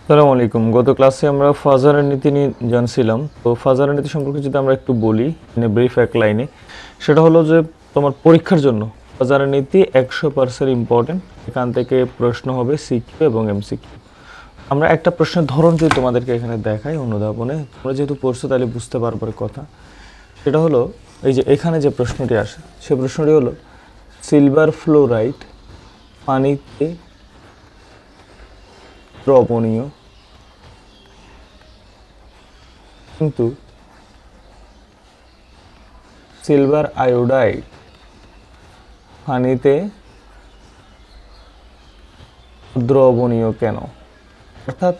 আসসালামু আলাইকুম। গত ক্লাসে আমরা ফাজারের নীতি নিয়ে জানছিলাম। তো ফাজারের নীতি সম্পর্কে যদি আমরা একটু বলি ব্রিফ এক লাইনে, সেটা হলো যে তোমার পরীক্ষার জন্য ফাজারের নীতি 100% ইম্পর্টেন্ট। এখান থেকে প্রশ্ন হবে সিকিউ এবং এমসিকিউ। আমরা একটা প্রশ্নের ধরন যদি তোমাদেরকে এখানে দেখাই অনুধাবনে, তোমরা যেহেতু পড়ছো তাহলে বুঝতে পারবার কথা। সেটা হলো এই যে এখানে যে প্রশ্নটি আসে, সে প্রশ্নটি হলো সিলভার ফ্লোরাইড পানিতে দ্রবণীয়, কিন্তু সিলভার আয়োডাইড পানিতে দ্রবণীয় কেন? অর্থাৎ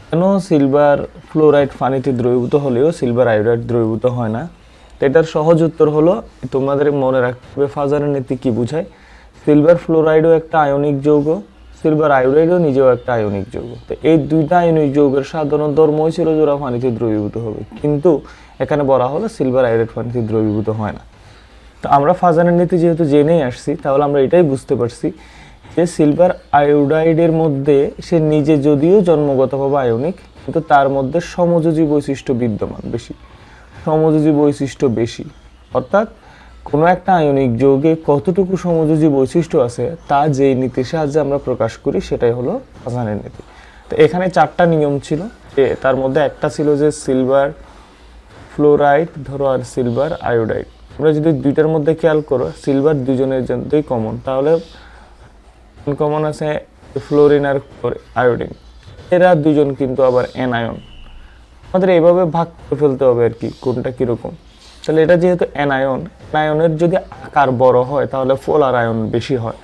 কেন সিলভার ফ্লোরাইড পানিতে দ্রবীভূত হলেও সিলভার আয়োডাইড দ্রবীভূত হয় না? এটার সহজ উত্তর হলো, তোমাদের মনে রাখতে হবে ফাজারের নীতি কি বোঝায়। সিলভার ফ্লোরাইডও একটা আয়নিক যৌগ, সিলভার আয়োডাইডও নিজেও একটা আয়নিক যৌগ। তো এই দুইটা আয়নিক যৌগের সাধারণ ধর্মই ছিল যে ওরা পানিতে দ্রবীভূত হবে, কিন্তু এখানে বলা হলো সিলভার আয়োডাইড পানিতে দ্রবীভূত হয় না। তো আমরা ফাজারের নীতি যেহেতু জেনেই আসছি, তাহলে আমরা এটাই বুঝতে পারছি যে সিলভার আয়োডাইডের মধ্যে সে নিজে যদিও জন্মগতভাবে আয়নিক, কিন্তু তার মধ্যে সমযোজী বৈশিষ্ট্য বিদ্যমান বেশি, সমযোজী বৈশিষ্ট্য বেশি। অর্থাৎ কোনো একটা আয়নিক যৌগে কতটুকু সমযোজী বৈশিষ্ট্য আছে তা যেই নীতির সাহায্যে আমরা প্রকাশ করি সেটাই হলো ফাজারের নীতি। তো এখানে চারটা নিয়ম ছিল, যে তার মধ্যে একটা ছিল যে সিলভার ফ্লোরাইড ধরো আর সিলভার আয়োডাইড। আমরা যদি দুইটার মধ্যে খেয়াল করো, সিলভার দুজনের জন্যই কমন, তাহলে কমন আছে ফ্লোরিন আর আয়োডিন, এরা দুজন কিন্তু আবার অ্যানায়ন। আমাদের এইভাবে ভাগ করে ফেলতে হবে আর কি, কোনটা কীরকম। তাহলে এটা যেহেতু অ্যানায়নের যদি আকার বড় হয় তাহলে পোলার আয়ন বেশি হয়।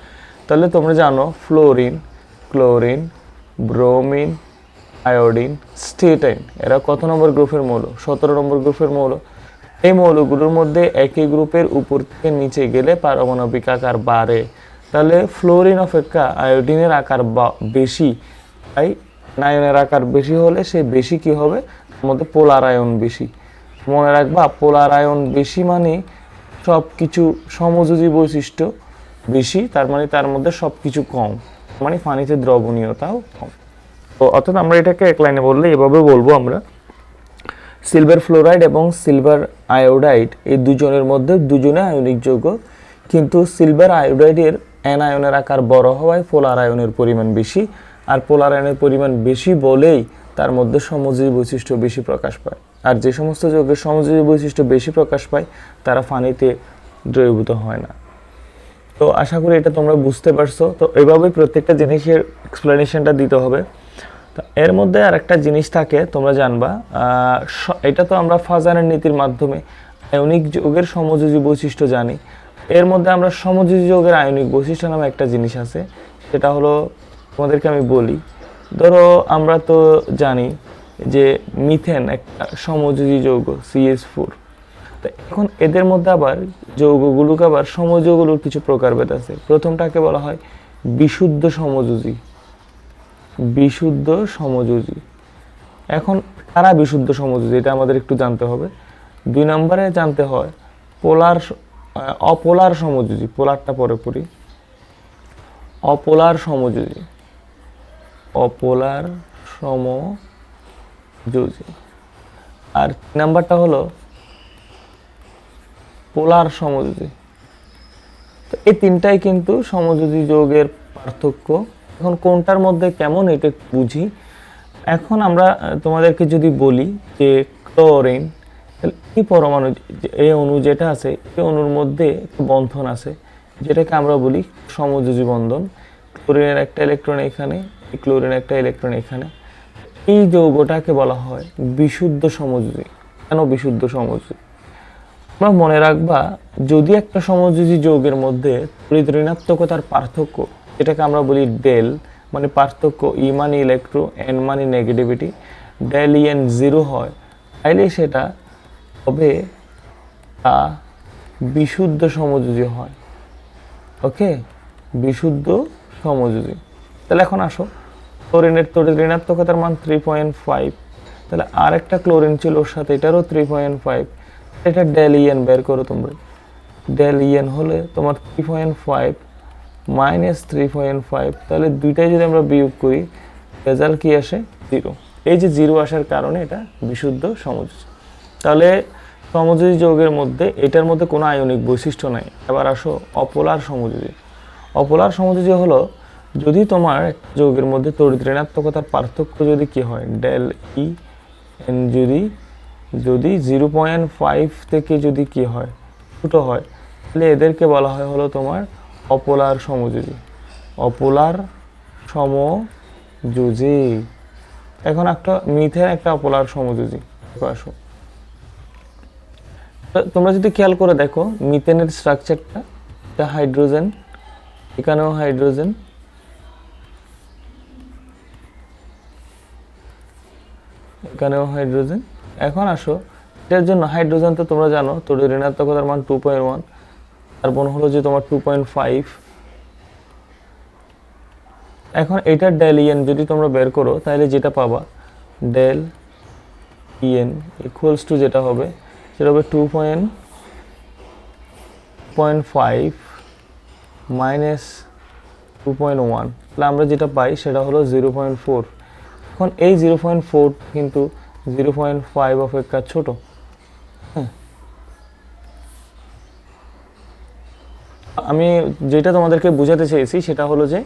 তাহলে তোমরা জানো ফ্লোরিন, ক্লোরিন, ব্রোমিন, আয়োডিন, স্টেটাইন এরা কত নম্বর গ্রুপের মৌল? 17 নম্বর গ্রুপের মৌল। এই মৌলগুলোর মধ্যে একই গ্রুপের উপর থেকে নিচে গেলে পারমাণবিক আকার বাড়ে। তাহলে ফ্লোরিন অপেক্ষা আয়োডিনের আকার বেশি, তাই আয়নের আকার বেশি হলে সে বেশি কি হবে, তার মধ্যে পোলার আয়ন বেশি। মনে রাখবা, পোলার আয়ন বেশি মানে সব কিছু সমযোজী বৈশিষ্ট্য বেশি, তার মানে তার মধ্যে সব কিছু কম, মানে পানিতে দ্রবণীয়তাও কম। তো অর্থাৎ আমরা এটাকে এক লাইনে বললে এভাবে বলবো আমরা, সিলভার ফ্লোরাইড এবং সিলভার আয়োডাইড এই দুজনের মধ্যে দুজনে আয়নিক যৌগ, কিন্তু সিলভার আয়োডাইডের অ্যানায়নের আকার বড় হওয়ায় পোলার আয়নের পরিমাণ বেশি, আর পোলার আয়নের পরিমাণ বেশি বলেই তার মধ্যে সমযোজী বৈশিষ্ট্য বেশি প্রকাশ পায়। আর যে সমস্ত যৌগের সমযোজী বৈশিষ্ট্য বেশি প্রকাশ পায় তারা পানিতে দ্রবীভূত হয় না। তো আশা করি এটা তোমরা বুঝতে পারছো। তো এইভাবেই প্রত্যেকটা জিনিসের এক্সপ্লেনেশনটা দিতে হবে। তো এর মধ্যে আর একটা জিনিস থাকে, তোমরা জানবা, এটা তো আমরা ফাজারের নীতির মাধ্যমে আয়নিক যৌগের সমযোজী বৈশিষ্ট্য জানি। এর মধ্যে আমরা সমযোজী যৌগের আয়নিক বৈশিষ্ট্য নামে একটা জিনিস আছে, সেটা হলো তোমাদেরকে আমি বলি। ধরো আমরা তো জানি যে মিথেন একটা সমযোজী যৌগ CH4। তো এখন এদের মধ্যে আবার যৌগগুলোকে আবার সমযোজীগুলোর কিছু প্রকারভেদ আছে। প্রথমটাকে বলা হয় বিশুদ্ধ সমযোজী, বিশুদ্ধ সমযোজী। এখন কারা বিশুদ্ধ সমযোজী এটা আমাদের একটু জানতে হবে। 2 নম্বরে জানতে হয় অপোলার সমযোজী, পোলারটা পরে পড়ি, অপোলার সমযোজী, অপোলার সমযোজী। আর 3 নাম্বারটা হলো পোলার সমযোজী। তো এই তিনটাই কিন্তু সমযোজী যৌগের পার্থক্য। এখন কোনটার মধ্যে কেমন এটা বুঝি। এখন আমরা তোমাদেরকে যদি বলি যে ক্লোরিন, এই পরমাণু, এই অণু যেটা আছে, এই অণুর মধ্যে বন্ধন আছে যেটাকে আমরা বলি সমযোজী বন্ধন। ক্লোরিনের একটা ইলেকট্রন এখানে, ক্লোরিনের একটা ইলেকট্রন এখানে। এই যৌগটাকে বলা হয় বিশুদ্ধ সমযোজী। কেন বিশুদ্ধ সমযোজী? আমরা মনে রাখবা, যদি একটা সমযোজী যৌগের মধ্যে তড়িৎ ঋণাত্মকতার পার্থক্য, এটাকে আমরা বলি ডেল, মানে পার্থক্য, ই মানে ইলেকট্রো, এন মানে নেগেটিভিটি, ডেল EN 0 হয়, তাইলে সেটা তবে তা বিশুদ্ধ সমযোজী হয়। ওকে, বিশুদ্ধ সমযোজী। তাহলে এখন আসো, ক্লোরিনের তড়িৎ ঋণাত্মকতার মান 3.5, তাহলে আর একটা ক্লোরিন ছিল ওর সাথে, এটারও 3.5। এটা ডেল EN বের করো তোমরা। ডেল EN হলে তোমার 3.5 -3.5, তাহলে দুইটাই যদি আমরা বিয়োগ করি রেজাল্ট কি আসে 0। এই যে 0 আসার কারণে এটা বিশুদ্ধ সমযোজী। তাহলে সমযোজী যৌগের মধ্যে এটার মধ্যে কোনো আয়নিক বৈশিষ্ট্য নাই। এবার আসো অপোলার সমযোজী। অপোলার সমযোজী হলো যদি তোমার যৌগের মধ্যে তড়িৎ ঋণাত্মকতার পার্থক্য যদি কি হয় ডেল ই এন যদি 0.5 থেকে যদি কি হয় ছোট হয়, তাহলে এদেরকে বলা হয় হলো তোমার অপোলার সমযোজী। অপোলার সমযোজী। এখন একটা মিথেন একটা অপোলার সমযোজী। আসো তোমরা যদি খেয়াল করে দেখো মিথেনের স্ট্রাকচারটা, এটা হাইড্রোজেন, এখানেও হাইড্রোজেন, এখানেও হাইড্রোজেন। এখন আসো এটার জন্য হাইড্রোজেন তো তোমরা জানো তড়িৎ ঋণাত্মকতার মান 2.1, কার্বন হলো যে তোমার 2.5। এখন এটার ডেল ইএন যদি তোমরা বের করো তাহলে যেটা পাবা ডেল ইএন ইকুয়ালস টু যেটা হবে সেটা হবে 2.5 মাইনাস 2.1, তাহলে আমরা যেটা পাই সেটা হলো 0.4। এখন এই 0.4 কিন্তু 0.5 অপেক্ষা ছোট। হ্যাঁ, আমি যেটা তোমাদেরকে বোঝাতে চেয়েছি সেটা হলো যে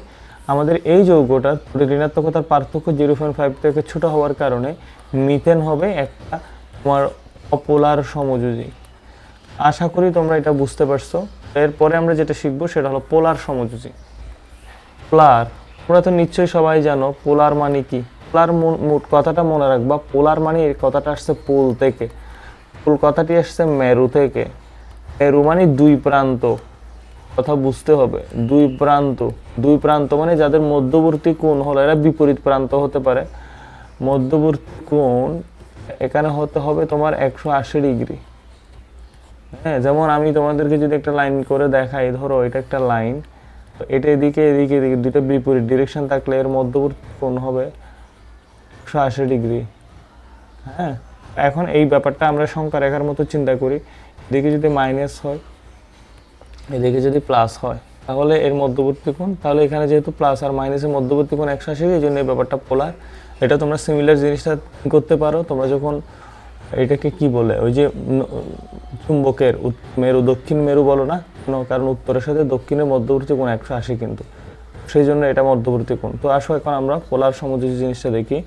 আমাদের এই যৌগটার ঋণাত্মকতার পার্থক্য 0.5 থেকে ছোট হওয়ার কারণে মিথেন হবে একটা তোমার অপোলার সমযোজী। আশা করি তোমরা এটা বুঝতে পারছো। এরপরে আমরা যেটা শিখবো সেটা হলো পোলার সমযোজী। পোলার, তোমরা তো নিশ্চয়ই সবাই জানো পোলার মানে কি। পোলার কথাটা মনে রাখবা, পোলার মানে এই কথাটা আসছে পোল থেকে। পোল কথাটি আসছে মেরু থেকে। মেরু মানে দুই প্রান্ত, কথা বুঝতে হবে। দুই প্রান্ত মানে যাদের মধ্যবর্তী কোণ হলো, এরা বিপরীত প্রান্ত হতে পারে। মধ্যবর্তী কোণ এখানে হতে হবে তোমার 180 ডিগ্রি। হ্যাঁ, যেমন আমি তোমাদেরকে যদি একটা লাইন করে দেখাই, ধরো এটা একটা লাইন, তো এটা এদিকে দুটো বিপরীত ডিরেকশন থাকলে এর মধ্যবর্তী কোণ হবে 180 ডিগ্রি। হ্যাঁ, এখন এই ব্যাপারটা আমরা সংখ্যা রেখার মতো চিন্তা করি। এদিকে যদি মাইনাস হয়, এদিকে যদি প্লাস হয়, তাহলে এর মধ্যবর্তী কোণ, তাহলে এখানে যেহেতু প্লাস আর মাইনাসের মধ্যবর্তী কোণ 180, এই জন্য এই ব্যাপারটা পোলার। এটা তোমরা সিমিলার জিনিসটা করতে পারো। তোমরা যখন এটাকে কি বলে, ওই যে চুম্বকের মেরু দক্ষিণ মেরু বলো না, কারণ উত্তরের সাথে দক্ষিণের মধ্যবর্তী কোণ 180 কিন্তু, সেই জন্য এটা মধ্যবর্তী কোণ। তো আসো এখন আমরা পোলার সমযোজী জিনিসটা দেখি।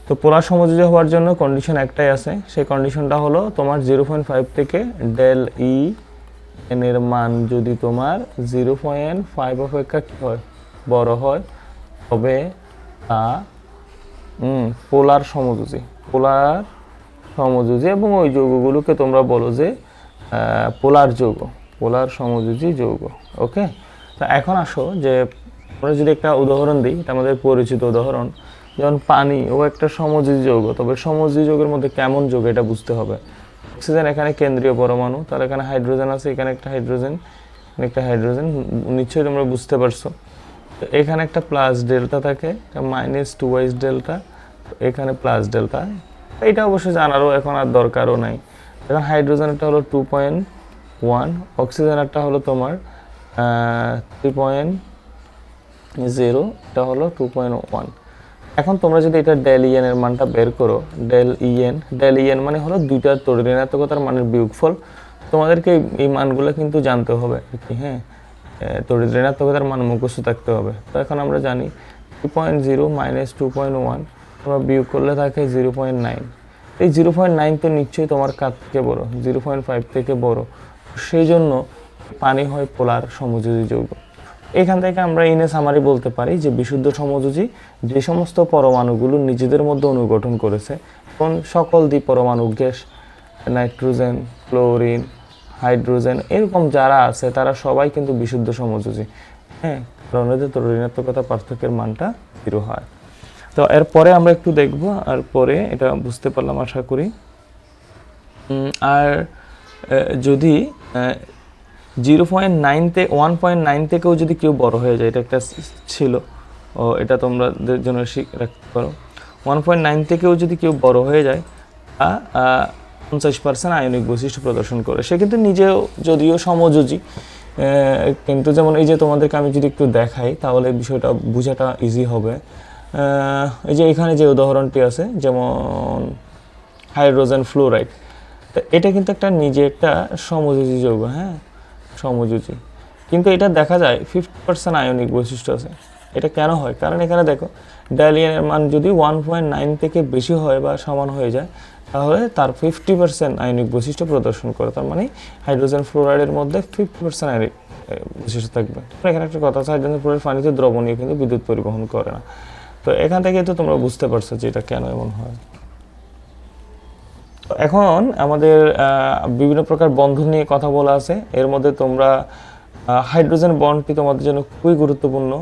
তো পোলার সমযোজী হওয়ার জন্য কন্ডিশন একটাই আছে, সেই কন্ডিশনটা হলো তোমার 0.5 থেকে ডেল ই এন এর মান যদি তোমার 0.5 অপেক্ষা কি হয় বড় হয়, তবে তা পোলার সমযোজী। পোলার সমযোজী, এবং ওই যৌগগুলোকে তোমরা বলো যে পোলার যৌগ, পোলার সমযোজী যৌগ। ওকে, তা এখন আসো যে আমরা যদি একটা উদাহরণ দিই, এটা আমাদের পরিচিত উদাহরণ, যেমন পানি ও একটা সমযোজী যৌগ। তবে সমযোজী যৌগের মধ্যে কেমন যৌগ এটা বুঝতে হবে। অক্সিজেন এখানে কেন্দ্রীয় পরমাণু, তাহলে এখানে হাইড্রোজেন আছে, এখানে একটা হাইড্রোজেন, নিশ্চয়ই তোমরা বুঝতে পারছো। তো এখানে একটা প্লাস ডেল্টা থাকে, -2s ডেল্টা, এখানে প্লাস ডেল্টা। এটা অবশ্যই জানারও এখন আর দরকারও নাই। এখন হাইড্রোজেনটা হলো 2.1, অক্সিজেনটা হলো তোমার 3.0, এটা হলো 2.1। এখন তোমরা যদি এটা ডেল ইএন এর মানটা বের করো, ডেল ইএন মানে হলো দুইটার তড়িৎ ঋণাত্মকতার মানের বিয়োগফল। তোমাদেরকে এই মানগুলো কিন্তু জানতে হবে আর কি। হ্যাঁ, তড়িৎ ঋণাত্মকতার মান মুখস্থ থাকতে হবে। তো এখন আমরা জানি 3.0 মাইনাস 2.1 তোমরা বিয়োগ করলে থাকে 0.9। এই 0.9 তো নিশ্চয়ই তোমার কাছ থেকে বড়, 0.5 থেকে বড়, সেই জন্য পানি হয় পোলার সমযোজী যৌগ। এখান থেকে আমরা ইনে সামারি বলতে পারি যে বিশুদ্ধ সমযোজী যে সমস্ত পরমাণুগুলো নিজেদের মধ্যে অনুগঠন করেছে, কোন সকল দ্বিপরমাণু গ্যাস, নাইট্রোজেন, ক্লোরিন, হাইড্রোজেন, এরকম যারা আছে তারা সবাই কিন্তু বিশুদ্ধ সমযোজী। হ্যাঁ, কারণ এদের তড়িৎ ঋণাত্মকতা পার্থক্যের মানটা 0 হয়। তো এরপরে আমরা একটু দেখব, আর পরে এটা বুঝতে পারলাম আশা করি। আর যদি 1.9 থেকেও যদি কেউ বড় হয়ে যায়, এটা একটা ছিল, এটা তোমাদের জন্য রাখতে পারো। 1.9 থেকেও যদি কেউ বড় হয়ে যায়, 50% আয়নিক বৈশিষ্ট্য প্রদর্শন করে, সে কিন্তু নিজেও যদিও সমযোজী, কিন্তু যেমন এই যে তোমাদেরকে আমি যদি একটু দেখাই তাহলে বিষয়টা বোঝাটা ইজি হবে। এই যে এখানে যে উদাহরণটি আছে যেমন হাইড্রোজেন ফ্লোরাইড, তো এটা কিন্তু একটা নিজে একটা সমযোজী যৌগ, হ্যাঁ সমযোজী, কিন্তু এটা দেখা যায় 50% আয়নিক বৈশিষ্ট্য আছে। এটা কেন হয়? কারণ এখানে দেখো ডায়ালিয়ানের মান যদি 1.9 থেকে বেশি হয় বা সমান হয়ে যায় তাহলে তার 50% আয়নিক বৈশিষ্ট্য প্রদর্শন করে। তার মানে হাইড্রোজেন ফ্লোরাইডের মধ্যে 50% আয়নিক বৈশিষ্ট্য থাকবে। এখানে একটা কথা আছে, হাইড্রোজেন ফ্লোরাইড পানিতে দ্রবণীয় কিন্তু বিদ্যুৎ পরিবহন করে না। তো এখান থেকে তো তোমরা বুঝতে পারছো যে এটা কেন এমন হয়। এখন আমাদের বিভিন্ন প্রকার বন্ধন নিয়ে কথা বলা আছে, এর মধ্যে তোমরা হাইড্রোজেন বন্ডটি তোমাদের জন্য খুবই গুরুত্বপূর্ণ।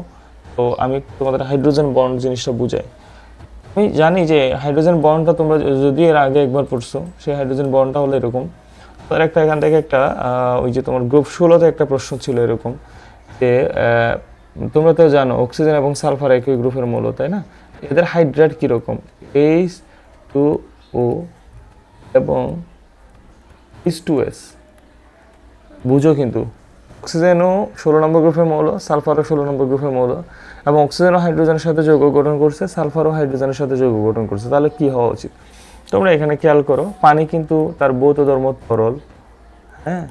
তো আমি তোমাদের হাইড্রোজেন বন্ড জিনিসটা বুঝাই। আমি জানি যে হাইড্রোজেন বন্ডটা তোমরা যদি এর আগে একবার পড়ছো, সেই হাইড্রোজেন বন্ডটা হলো এরকম। তার একটা এখান থেকে একটা ওই যে তোমার গ্রুপ 16তে একটা প্রশ্ন ছিল এরকম যে তোমরা তো জানো অক্সিজেন এবং সালফার একই গ্রুপের মৌল, তাই না? এদের হাইড্রেট কীরকম? H2O এবং H2S, বুঝো কিন্তু অক্সিজেনও 16 নম্বর গ্রুপের মৌল, সালফারও 16 নম্বর গ্রুপের মৌল, এবং অক্সিজেনও হাইড্রোজেনের সাথে যৌগ গঠন করছে, সালফারও হাইড্রোজেনের সাথে যৌগ গঠন করছে। তাহলে কি হওয়া উচিত? তোমরা এখানে খেয়াল করো, পানি কিন্তু তার ভৌত ধর্ম তরল, হ্যাঁ,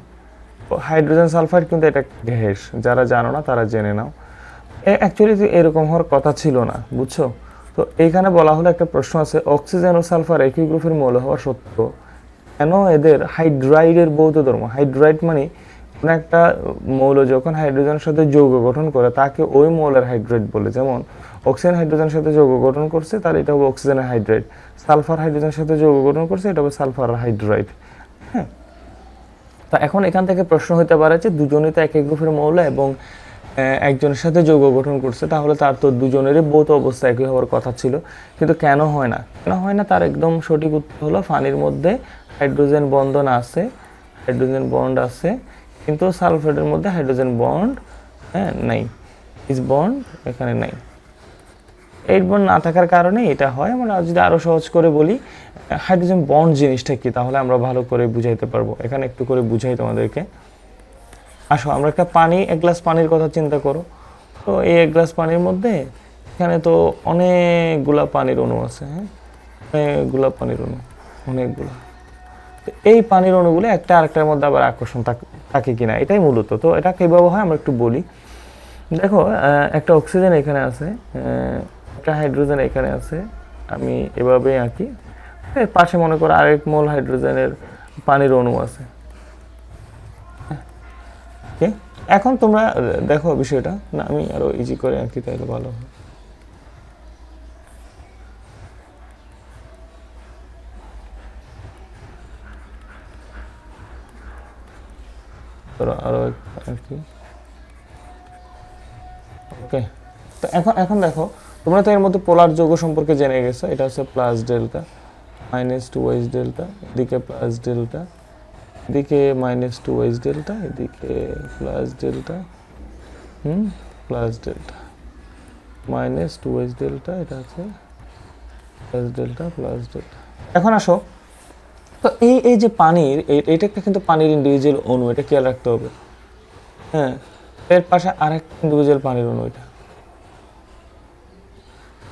হাইড্রোজেন সালফাইড কিন্তু এটা গ্যাস, যারা জানো না তারা জেনে নাও। অ্যাকচুয়ালি এরকম হওয়ার কথা ছিল না, বুঝছো? তো এইখানে বলা হলো একটা প্রশ্ন আছে, অক্সিজেন ও সালফার একই গ্রুপের মৌল হওয়া সত্ত্বেও কেন এদের হাইড্রাইডের ভৌত ধর্ম, হাইড্রাইড মানে কোনো একটা মৌল যখন হাইড্রোজেনের সাথে যৌগ গঠন করে তাকে ওই মৌলের হাইড্রাইড বলে। যেমন অক্সিজেন হাইড্রোজেনের সাথে যৌগ গঠন করছে, তাহলে এটা হবে অক্সিজেনের হাইড্রাইড। সালফার হাইড্রোজেনের সাথে যৌগ গঠন করছে, এটা হবে সালফার হাইড্রাইড। হ্যাঁ, তো এখন এখান থেকে প্রশ্ন হতে পারে যে দুজনেই তো একই গ্রুপের মৌল এবং একজনের সাথে যৌগ গঠন করছে, তাহলে তার তো দুজনেরই ভৌত অবস্থা একই হওয়ার কথা ছিল, কিন্তু কেন হয় না? কেন হয় না তার একদম সঠিক উত্তর হলো পানির মধ্যে হাইড্রোজেন বন্ধন আছে, হাইড্রোজেন বন্ড আছে, কিন্তু সালফেটের মধ্যে হাইড্রোজেন বন্ড নাই, ইস বন্ড এখানে নাই। এইট বন্ড না থাকার কারণে এটা হয়। আমরা যদি আরও সহজ করে বলি হাইড্রোজেন বন্ড জিনিসটা কি, তাহলে আমরা ভালো করে বুঝাইতে পারবো। এখানে একটু করে বুঝাই তোমাদেরকে। আসো আমরা একটা পানি, এক গ্লাস পানির কথা চিন্তা করো। তো এই এক গ্লাস পানির মধ্যে এখানে তো অনেকগুলা পানির অণু আছে, হ্যাঁ, অনেকগুলা পানির অণু, অনেকগুলা। এই পানির অণুগুলো একটা আরেকটার মধ্যে আবার আকর্ষণ থাকে কিনা, এটাই মূলত। তো এটা কীভাবে হয় আমরা একটু বলি। দেখো একটা অক্সিজেন এখানে আছে, একটা হাইড্রোজেন এখানে আছে, আমি এভাবে আঁকি। এর পাশে মনে করো আরেক মোল হাইড্রোজেনের পানির অণু আছে। এখন তোমরা দেখো বিষয়টা, না আমি আরো ইজি করে আঁকি তাহলে ভালো হয়। আরো আঁকি, ওকে। তো এখন দেখো তোমরা তো এর মধ্যে পোলার যৌগ সম্পর্কে জেনে গেছো, এটা হচ্ছে প্লাস ডেল্টা, -2h ডেল্টা, এদিকে প্লাস ডেল্টা, এদিকে -2h ডেল্টা, এদিকে plus delta, plus delta, -2h delta, এটা আছে প্লাস ডেল্টা, প্লাস ডেল্টা। এখন আসো, তো এই যে পানির এটা একটা কিন্তু পানির ইন্ডিভিজুয়াল অণু, এটা খেয়াল রাখতে হবে। হ্যাঁ, এর পাশে আরেক ইন্ডিভিজুয়াল পানির অণু, এটা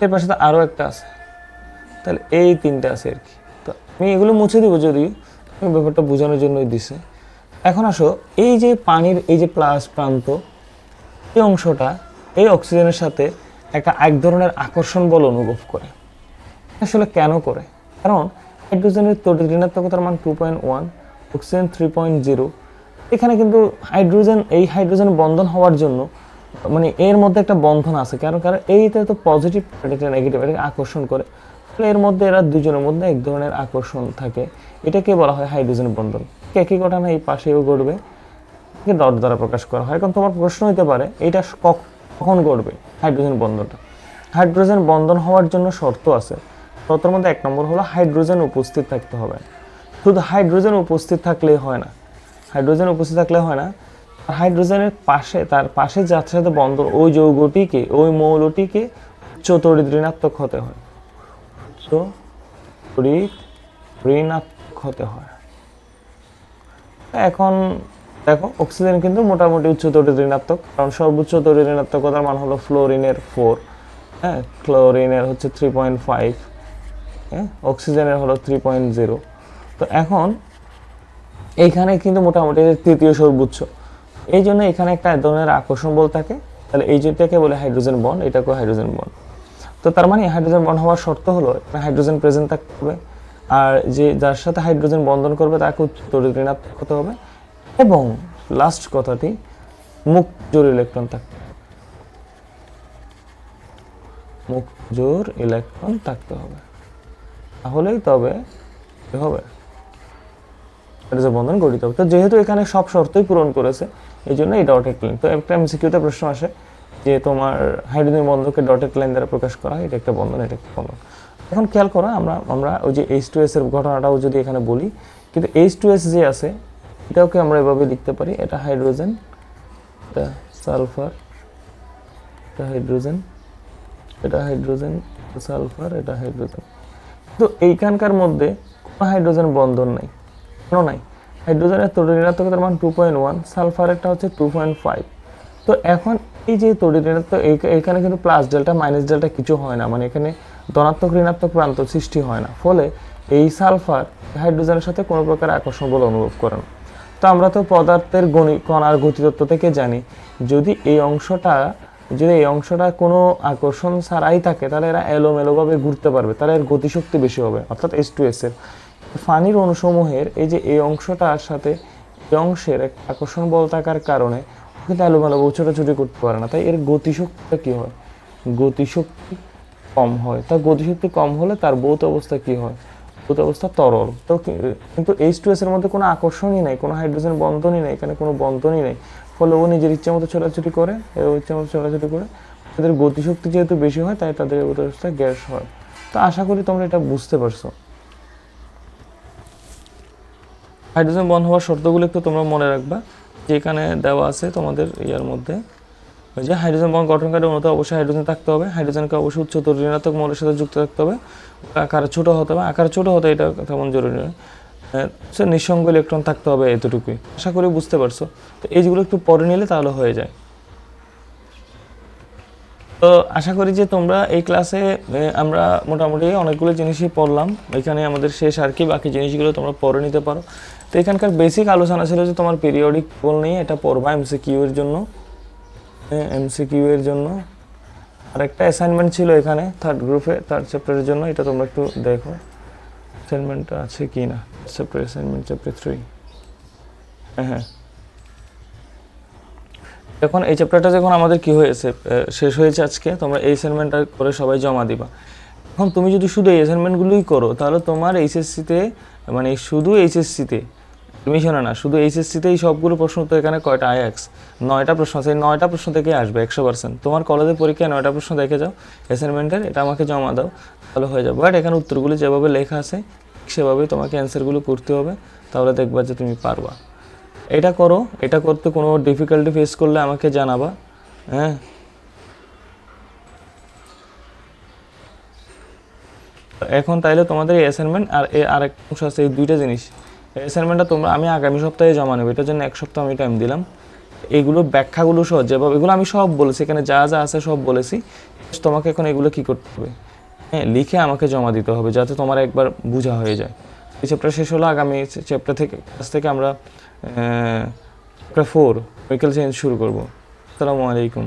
এর পাশে তো আরও একটা আছে, তাহলে এই তিনটা আছে আর কি। তো আমি এগুলো মুছে দিব, যদিও ব্যাপারটা বোঝানোর জন্যই দিছে। এখন আসো, এই যে পানির এই যে প্লাস প্রান্ত, এই অংশটা এই অক্সিজেনের সাথে একটা এক ধরনের আকর্ষণ বল অনুভব করে। আসলে কেন করে? কারণ হাইড্রোজেনের তড়িৎ ঋণাত্মকতার মান 2.1, অক্সিজেন 3.0। এখানে কিন্তু এই হাইড্রোজেন বন্ধন হওয়ার জন্য মানে এর মধ্যে একটা বন্ধন আছে, কারণ এইটা তো পজিটিভ, এটা নেগেটিভ, এটাকে আকর্ষণ করে। তাহলে এর মধ্যে এরা দুজনের মধ্যে এক ধরনের আকর্ষণ থাকে, এটাকে বলা হয় হাইড্রোজেন বন্ধন। একই ঘটনা এই পাশেও ঘটবে, ডট দ্বারা প্রকাশ করা হয়। এখন তোমার প্রশ্ন হতে পারে এটা কখন ঘটবে হাইড্রোজেন বন্ধনটা? হাইড্রোজেন বন্ধন হওয়ার জন্য শর্ত আছে। শর্তের মধ্যে 1 নম্বর হলো হাইড্রোজেন উপস্থিত থাকতে হবে। শুধু হাইড্রোজেন উপস্থিত থাকলেই হয় না, হাইড্রোজেন উপস্থিত থাকলে হয় না, হাইড্রোজেনের পাশে, তার পাশে যার সাথে বন্ধন, ওই যৌগটিকে, ওই মৌলটিকে উচ্চ তড়িৎ ঋণাত্মক হতে হয়, উচ্চ তড়িৎ ঋণাত্মক হতে হয়। এখন দেখো অক্সিজেন কিন্তু মোটামুটি উচ্চ তড়িৎ ঋণাত্মক, কারণ সর্বোচ্চ তড়িৎ ঋণাত্মকতার মান হলো ফ্লোরিনের 4, হ্যাঁ, ক্লোরিনের হচ্ছে 3.5, হ্যাঁ, অক্সিজেনের হলো 3.0। তো এখন এইখানে কিন্তু মোটামুটি তৃতীয় সর্বোচ্চ, এই জন্য এখানে একটা ধরনের আকর্ষণ বল থাকে। তাহলে এই যেটাকে বলে হাইড্রোজেন বন্ড, এটাকেও হাইড্রোজেন বন্ড। তো তার মানে হাইড্রোজেন বন্ড হওয়ার শর্ত হলো হাইড্রোজেন প্রেজেন্ট থাকতে হবে, আর যে যার সাথে হাইড্রোজেন বন্ধন করবে তাকে উচ্চ তড়িৎ ঋণাত্মক হতে হবে, এবং লাস্ট কথাটি মুক্ত জোড় ইলেকট্রন থাকতে হবে, মুক্ত জোড় ইলেকট্রন থাকতে হবে, তাহলেই তবে কি হবে, হাইড্রোজেন বন্ধন গঠিত হবে। তো যেহেতু এখানে সব শর্তই পূরণ করেছে, এই জন্য এই ডটেড লাইন। তো একটা এমসিকিউতে প্রশ্ন আসে যে তোমার হাইড্রোজেন বন্ধনকে ডটেড লাইন দ্বারা প্রকাশ করা হয়, এটা একটা বন্ধন, এটা একটা বন্ধন। এখন খেয়াল করো, আমরা ওই যে H2S এর ঘটনাটাও যদি এখানে বলি, কিন্তু H2S যে আছে এটাকে আমরা এভাবে লিখতে পারি, এটা হাইড্রোজেন, এটা সালফার, এটা হাইড্রোজেন, এটা হাইড্রোজেন, সালফার, এটা হাইড্রোজেন। তো এইখানকার মধ্যে কোনো হাইড্রোজেন বন্ধন নাই, কেন নাই? হাইড্রোজেনের তড়িৎ ঋণাত্মকতার মান 2.1, সালফারেরটা হচ্ছে 2.5। তো এখন এই যে তড়িৎ ঋণাত্মক, এখানে কিন্তু প্লাস ডেল্টা মাইনাস ডেল্টা কিছু হয় না, মানে এখানে ধনাত্মক ঋণাত্মক প্রান্ত সৃষ্টি হয় না, ফলে এই সালফার হাইড্রোজেনের সাথে কোনো প্রকার আকর্ষণ বল অনুভব করে না। তো আমরা তো পদার্থের কণার গতিতত্ত্ব থেকে জানি, যদি এই অংশটা কোনো আকর্ষণ ছাড়াই থাকে, তাহলে এরা এলোমেলোভাবে ঘুরতে পারবে, তাহলে এর গতিশক্তি বেশি হবে, অর্থাৎ H2S এর। পানির অণুসমূহের এই যে এই অংশটার সাথে এই অংশের এক আকর্ষণ বল থাকার কারণে কিন্তু এলোমেলোভাবে ছোটাছুটি করতে পারে না, তাই এর গতিশক্তিটা কী হয়, গতিশক্তি কম হয়। তার গতিশক্তি কম হলে তার ভৌত অবস্থা কী হয়, ভৌত অবস্থা তরল। তো কিন্তু H2S এর মধ্যে কোনো আকর্ষণই নেই, কোনো হাইড্রোজেন বন্ধনই নেই, এখানে কোনো বন্ধনই নেই, ফলে ও নিজের ইচ্ছা মতো ছোটাছুটি করে, এও ইচ্ছা মতো ছোটাছুটি করে। তাদের গতিশক্তি যেহেতু বেশি হয়, তাই তাদের ভৌত অবস্থা গ্যাস হয়। তো আশা করি তোমরা এটা বুঝতে পারছো। হাইড্রোজেন বন্ধ হওয়ার শর্তগুলো একটু তোমরা মনে রাখবা, যে এখানে দেওয়া আছে তোমাদের ইয়ার মধ্যে। ওই যে হাইড্রোজেন বন্ড গঠনকারী অণুতে অবশ্যই হাইড্রোজেন থাকতে হবে, হাইড্রোজেনকে অবশ্যই উচ্চ তড়িৎ ঋণাত্মক মৌলের সাথে যুক্ত থাকতে হবে, আকারে ছোট হতে হবে, আকারে ছোট হতে এটা তেমন জরুরি নয়, নিঃসঙ্গ ইলেকট্রন থাকতে হবে, এতটুকুই। আশা করি বুঝতে পারছো। তো এইগুলো একটু পরে নিলে তাহলে হয়ে যায়। তো আশা করি যে তোমরা এই ক্লাসে আমরা মোটামুটি অনেকগুলো জিনিসই পড়লাম, এখানে আমাদের শেষ আর কি, বাকি জিনিসগুলো তোমরা পড়ে নিতে পারো। তো এখানকার বেসিক আলোচনা ছিল যে তোমার পিরিয়ডিক টেবল নিয়ে, এটা পড়বা এমসিকিউ এর জন্য, এমসিকিউ এর জন্য। আর একটা অ্যাসাইনমেন্ট ছিল এখানে থার্ড গ্রুপে, থার্ড চ্যাপ্টারের জন্য, এটা তোমরা একটু দেখো অ্যাসাইনমেন্টটা আছে কি না, চ্যাপ্টার অ্যাসাইনমেন্ট চ্যাপ্টার 3। হ্যাঁ, এখন এই চ্যাপ্টারটা যখন আমাদের কি হয়েছে, শেষ হয়েছে আজকে, তোমরা এই অ্যাসাইনমেন্টটা করে সবাই জমা দিবা। এখন তুমি যদি শুধু এই অ্যাসাইনমেন্টগুলোই করো, তাহলে তোমার এইচএসসিতে, মানে শুধু এইচএসসিতে এডমিশনে না, শুধু এইচএসসিতে এই সবগুলো প্রশ্ন তো এখানে কয়টা আইএক্স 9টা প্রশ্ন আছে, 9টা প্রশ্ন থেকে আসবে 100%। তোমার কলেজের পরীক্ষায় 9টা প্রশ্ন দেখে যাও অ্যাসাইনমেন্টের, এটা আমাকে জমা দাও, তাহলে হয়ে যাবে। বাট এখানে উত্তরগুলো যেভাবে লেখা আছে সেভাবেই তোমাকে অ্যান্সারগুলো করতে হবে, তাহলে দেখবা যে তুমি পারবা। এটা করো, এটা করতে কোনো ডিফিকাল্টি ফেস করলে আমাকে জানাবা। হ্যাঁ, এখন তাইলে তোমাদের এই অ্যাসাইনমেন্ট আর আরেক অংশ আছে, এই দুইটা জিনিস, এই অ্যাসাইনমেন্টটা তোমরা আমি আগামী সপ্তাহে জমা নেব, এটার জন্য 1 সপ্তাহ আমি টাইম দিলাম। এগুলো ব্যাখ্যাগুলো সহ যেভাবে, এগুলো আমি সব বলেছি, এখানে যা যা আছে সব বলেছি, তোমাকে এখন এগুলো কি করতে হবে, হ্যাঁ, লিখে আমাকে জমা দিতে হবে, যাতে তোমার একবার বোঝা হয়ে যায়। এই চ্যাপ্টার শেষ হলো, আগামী চ্যাপ্টার থেকে ক্লাস থেকে আমরা চ্যাপ্টার 4 কেমিক্যাল চেঞ্জ শুরু করবো। আসসালামু আলাইকুম।